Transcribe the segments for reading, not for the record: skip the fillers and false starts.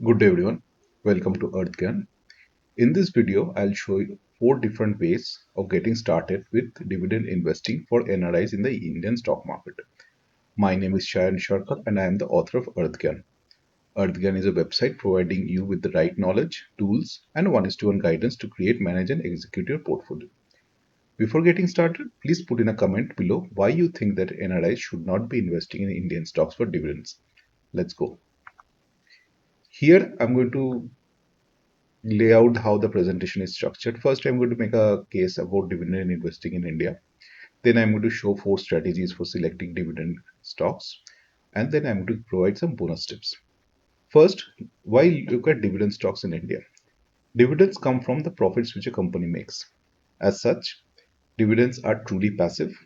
Good day everyone, welcome to EarthGan. In this video, I'll show you 4 different ways of getting started with dividend investing for NRIs in the Indian stock market. My name is Shayan Sharkar and I am the author of EarthGan. EarthGan is a website providing you with the right knowledge, tools and one-to-one guidance to create, manage and execute your portfolio. Before getting started, please put in a comment below why you think that NRIs should not be investing in Indian stocks for dividends. Let's go. Here I'm going to lay out how the presentation is structured. First, I'm going to make a case about dividend investing in India. Then I'm going to show 4 strategies for selecting dividend stocks. And then I'm going to provide some bonus tips. First, why look at dividend stocks in India? Dividends come from the profits which a company makes. As such, dividends are truly passive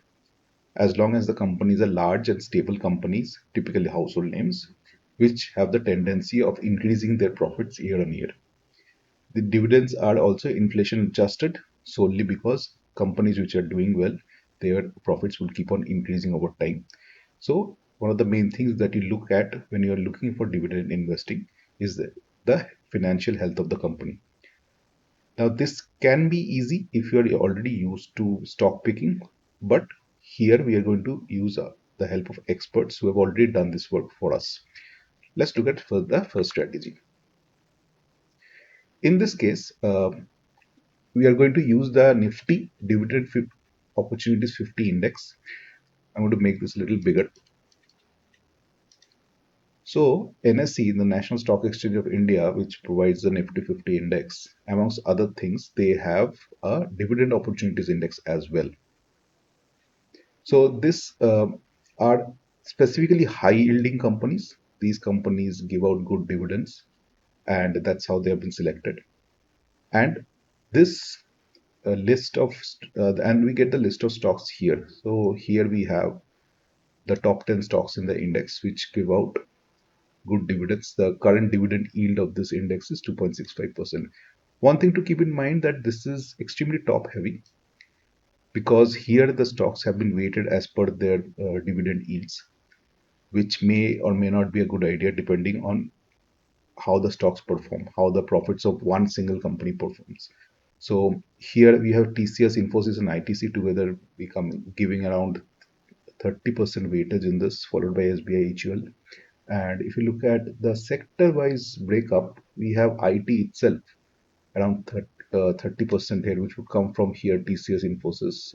as long as the companies are large and stable companies, typically household names, which have the tendency of increasing their profits year on year. The dividends are also inflation adjusted solely because companies which are doing well, their profits will keep on increasing over time. So one of the main things that you look at when you are looking for dividend investing is the financial health of the company. Now this can be easy if you are already used to stock picking, but here we are going to use the help of experts who have already done this work for us. Let's look at the first strategy. In this case, we are going to use the Nifty Dividend Opportunities 50 index. I'm going to make this a little bigger. So NSE, the National Stock Exchange of India, which provides the Nifty 50 index, amongst other things, they have a Dividend Opportunities index as well. So this are specifically high yielding companies. These companies give out good dividends, and that's how they have been selected. And this list of and we get the list of stocks here. So here we have the top 10 stocks in the index which give out good dividends. The current dividend yield of this index is 2.65%. One thing to keep in mind that this is extremely top heavy because here the stocks have been weighted as per their dividend yields, which may or may not be a good idea depending on how the stocks perform, how the profits of one single company performs. So here we have TCS, Infosys, and ITC together giving around 30% weightage in this, followed by SBI HUL. And if you look at the sector-wise breakup, we have IT itself around 30% here, which would come from here, TCS, Infosys.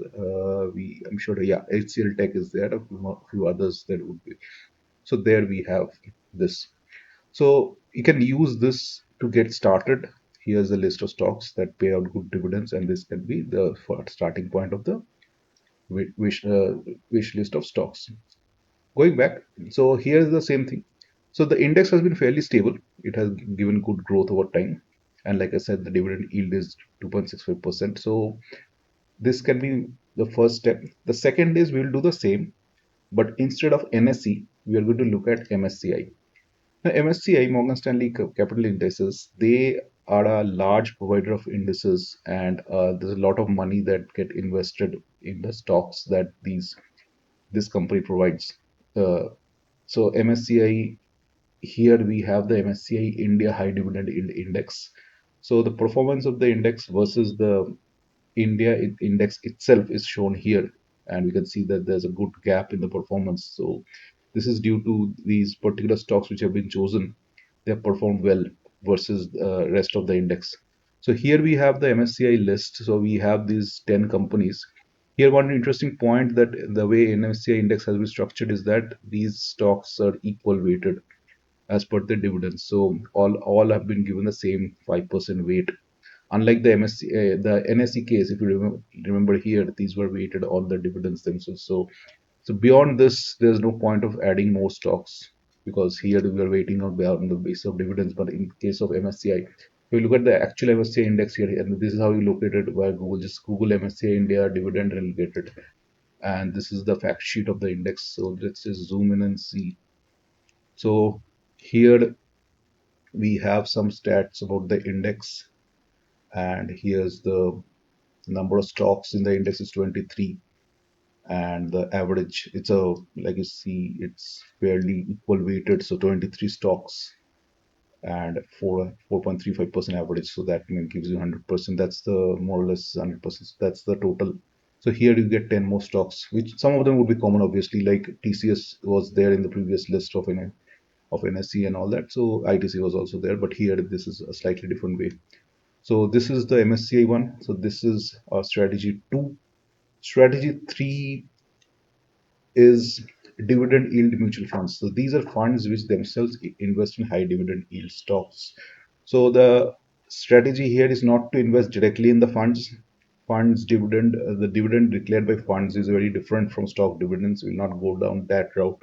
I'm sure, yeah, HCL Tech is there, a few others that would be. So there we have this. So you can use this to get started. Here's a list of stocks that pay out good dividends, and this can be the starting point of the wish list of stocks. Going back, so here's the same thing. So the index has been fairly stable. It has given good growth over time. And like I said, the dividend yield is 2.65%. So this can be the first step. The second is we will do the same, but instead of NSE, we are going to look at MSCI. Now, MSCI, Morgan Stanley Capital Indices, they are a large provider of indices, and there's a lot of money that get invested in the stocks that this company provides. Uh, so MSCI, here we have the MSCI India High Dividend Index. So the performance of the index versus the index itself is shown here, and we can see that there's a good gap in the performance. So this is due to these particular stocks which have been chosen. They have performed well versus the rest of the index. So here we have the MSCI list. So we have these 10 companies. Here, one interesting point that the way MSCI index has been structured is that these stocks are equal weighted as per the dividends. So all have been given the same 5% weight. Unlike the the NSE case, if you remember here, these were weighted all the dividends themselves. So beyond this, there's no point of adding more stocks because here we are waiting on the basis of dividends. But in case of MSCI, if you look at the actual MSCI index here, and this is how you locate it via Google. Just Google MSCI India dividend and you'll get it. And this is the fact sheet of the index. So let's just zoom in and see. So here we have some stats about the index, and here's the number of stocks in the index is 23, and the average, it's a, like you see, it's fairly equal weighted, so 23 stocks. and 4.35% average. So that gives you 100%. That's the more or less 100%. That's the total. So here you get 10 more stocks, which some of them would be common, obviously, like TCS was there in the previous list of NSE and all that. So ITC was also there, but here this is a slightly different way. So this is the MSCI one. So this is our strategy two. Strategy three is dividend yield mutual funds. So these are funds which themselves invest in high dividend yield stocks. So the strategy here is not to invest directly in the funds. Funds dividend, the dividend declared by funds is very different from stock dividends. We'll not go down that route.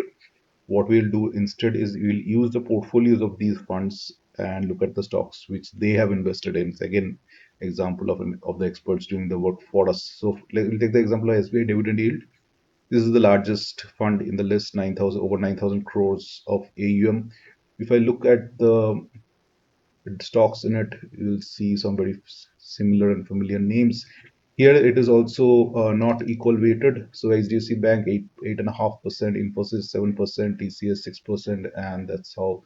What we'll do instead is we'll use the portfolios of these funds and look at the stocks which they have invested in. So again, example of the experts doing the work for us. So we'll take the example of SBI dividend yield. This is the largest fund in the list, 9,000 over 9,000 crores of AUM. If I look at the stocks in it, you'll see some very similar and familiar names. Here it is also not equal weighted. So HDFC Bank 8.5%, Infosys 7%, TCS 6%, and that's how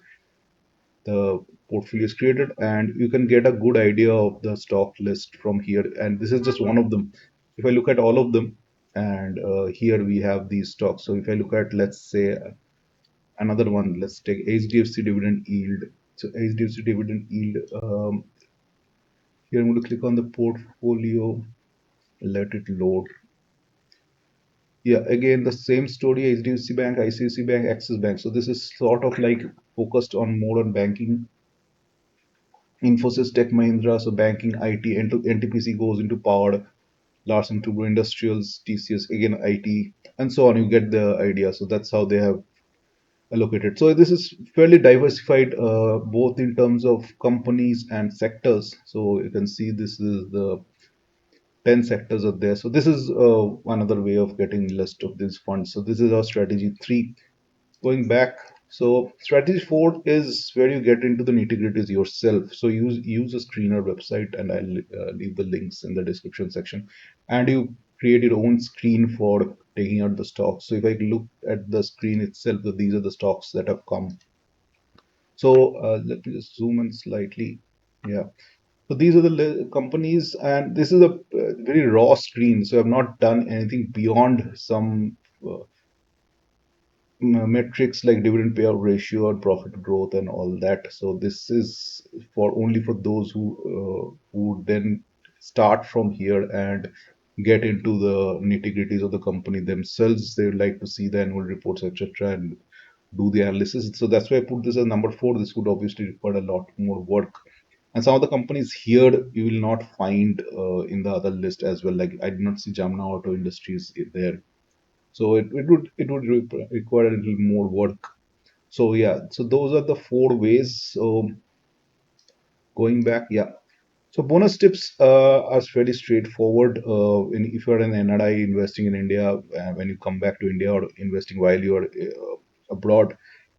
the portfolio is created. And you can get a good idea of the stock list from here. And this is just one of them. If I look at all of them, and here we have these stocks. So if I look at, let's say, another one, let's take HDFC dividend yield. So HDFC dividend yield. Here I'm going to click on the portfolio, let it load. Yeah, again the same story: HDFC Bank, ICICI Bank, Axis Bank. So this is sort of like focused on more on banking. Infosys, Tech Mahindra, so banking, IT, NTPC goes into power, Larsen Tubro Industrials, TCS again IT, and so on. You get the idea. So that's how they have allocated. So this is fairly diversified, both in terms of companies and sectors. So you can see this is the 10 sectors are there. So this is another way of getting list of these funds. So this is our strategy three. Going back, so strategy four is where you get into the nitty gritties yourself. So use a screener website, and I'll leave the links in the description section, and you create your own screen for taking out the stocks. So if I look at the screen itself, these are the stocks that have come. So let me just zoom in slightly. Yeah. So these are the companies, and this is a very raw screen. So I've not done anything beyond some metrics like dividend payout ratio or profit growth and all that. So this is for only for those who then start from here and get into the nitty gritties of the company themselves. They would like to see the annual reports, etc., and do the analysis. So that's why I put this as number four. This would obviously require a lot more work. And some of the companies here you will not find in the other list as well. Like I did not see Jamna Auto Industries there. So it would require a little more work. So yeah, so those are the four ways. So going back, yeah. So bonus tips are fairly straightforward. If you're an NRI investing in India, when you come back to India or investing while you're abroad,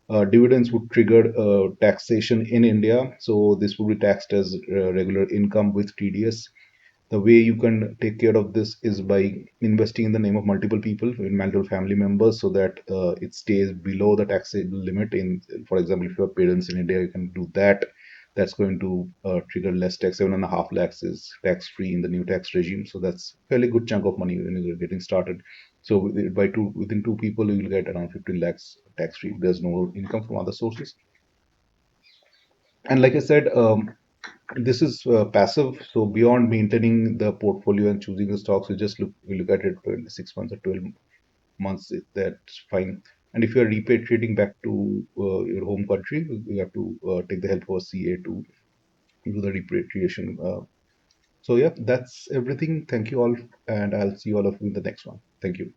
dividends would trigger taxation in India. So this would be taxed as regular income with TDS. The way you can take care of this is by investing in the name of multiple people, in multiple family members, so that it stays below the taxable limit. In, for example, if you have parents in India, you can do that. That's going to trigger less tax. 7.5 lakhs is tax free in the new tax regime, so that's a fairly good chunk of money when you're getting started. So within two people, you will get around 15 lakhs tax free. There's no income from other sources. And like I said, this is passive. So beyond maintaining the portfolio and choosing the stocks, we look at it for 6 months or 12 months. That's fine. And if you are repatriating back to your home country, you have to take the help of a CA to do the repatriation. So yeah, that's everything. Thank you all, and I'll see all of you in the next one. Thank you.